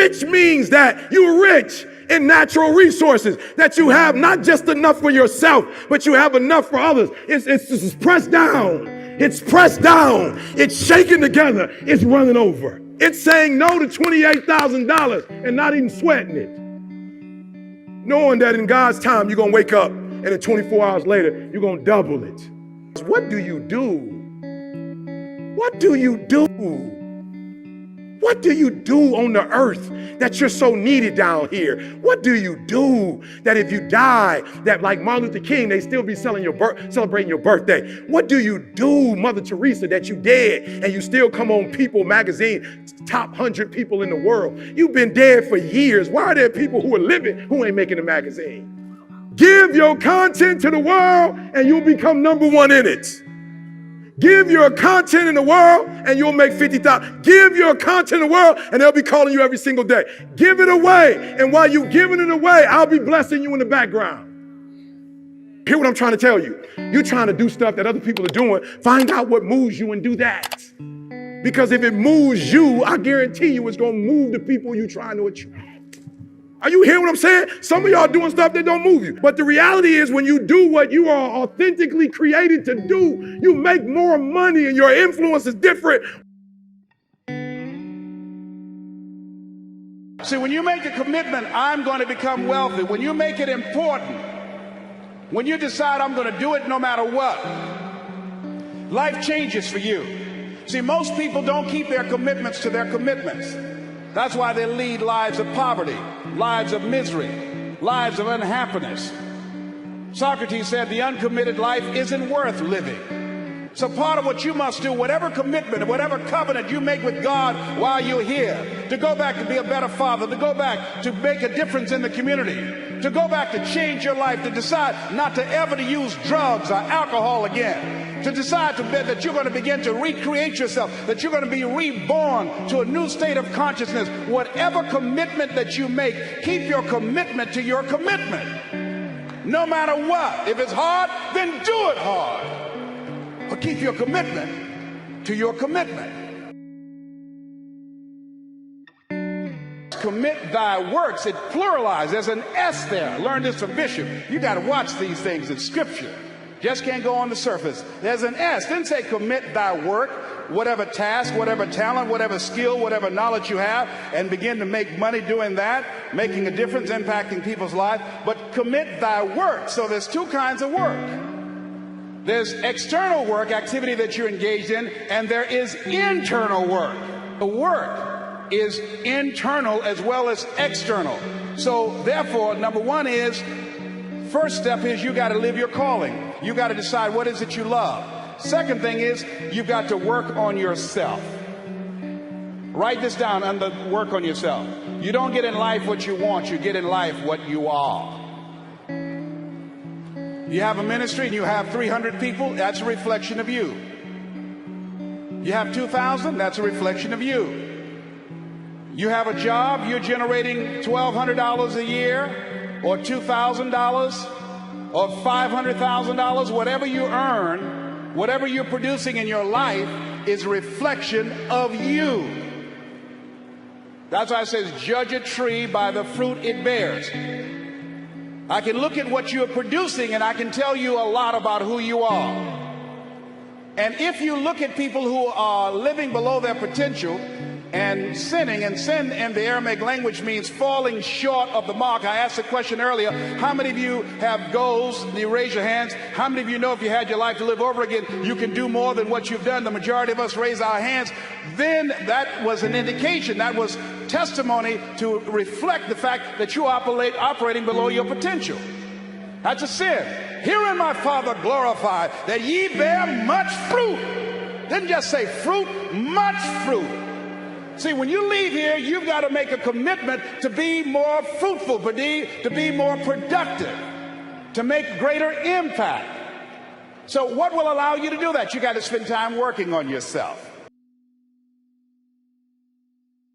Rich means that you're rich in natural resources, that you have not just enough for yourself, but you have enough for others. It's pressed down. It's pressed down. It's shaken together. It's running over. It's saying no to $28,000 and not even sweating it. Knowing that in God's time, you're going to wake up and then 24 hours later, you're going to double it. What do you do? What do you do? What do you do on the earth that you're so needed down here? What do you do that if you die, that like Martin Luther King, they still be celebrating your birthday? What do you do, Mother Teresa, that you dead and you still come on People magazine, top 100 people in the world? You've been dead for years. Why are there people who are living who ain't making the magazine? Give your content to the world and you'll become #1 in it. Give your content in the world and you'll make 50,000. Give your content in the world and they'll be calling you every single day. Give it away. And while you're giving it away, I'll be blessing you in the background. Hear what I'm trying to tell you. You're trying to do stuff that other people are doing. Find out what moves you and do that. Because if it moves you, I guarantee you it's going to move the people you're trying to attract. Are you hearing what I'm saying? Some of y'all doing stuff that don't move you. But the reality is when you do what you are authentically created to do, you make more money and your influence is different. See, when you make a commitment, I'm going to become wealthy. When you make it important, when you decide I'm going to do it no matter what, life changes for you. See, most people don't keep their commitments to their commitments. That's why they lead lives of poverty, lives of misery, lives of unhappiness. Socrates said the uncommitted life isn't worth living. So part of what you must do, whatever commitment, whatever covenant you make with God while you're here, to go back to be a better father, to go back to make a difference in the community, to go back to change your life, to decide not to ever to use drugs or alcohol again, to decide that you're going to begin to recreate yourself, that you're going to be reborn to a new state of consciousness. Whatever commitment that you make, keep your commitment to your commitment. No matter what. If it's hard, then do it hard. But keep your commitment to your commitment. Commit thy works. It pluralized. There's an S there. I learned this from Bishop. You got to watch these things in Scripture. Just can't go on the surface. There's an S. Didn't say commit thy work, whatever task, whatever talent, whatever skill, whatever knowledge you have, and begin to make money doing that, making a difference, impacting people's lives. But commit thy work. So there's two kinds of work. There's external work, activity that you're engaged in, and there is internal work. The work is internal as well as external. So therefore, #1 is, first step is you got to live your calling. You got to decide what is it you love. Second thing is you've got to work on yourself. Write this down under work on yourself. You don't get in life what you want, you get in life what you are. You have a ministry and you have 300 people, that's a reflection of you. You have 2,000, that's a reflection of you. You have a job, you're generating $1,200 a year or $2,000 or $500,000, whatever you earn, whatever you're producing in your life is a reflection of you. That's why it says, judge a tree by the fruit it bears. I can look at what you're producing and I can tell you a lot about who you are. And if you look at people who are living below their potential and sinning, and sin in the Aramaic language means falling short of the mark. I asked the question earlier, how many of you have goals? You raise your hands. How many of you know if you had your life to live over again, you can do more than what you've done? The majority of us raise our hands. Then that was an indication, that was testimony to reflect the fact that you operating below your potential. That's a sin. Herein my Father glorified, that ye bear much fruit. Didn't just say fruit, much fruit. See, when you leave here, you've got to make a commitment to be more fruitful, to be more productive, to make greater impact. So what will allow you to do that? You got to spend time working on yourself.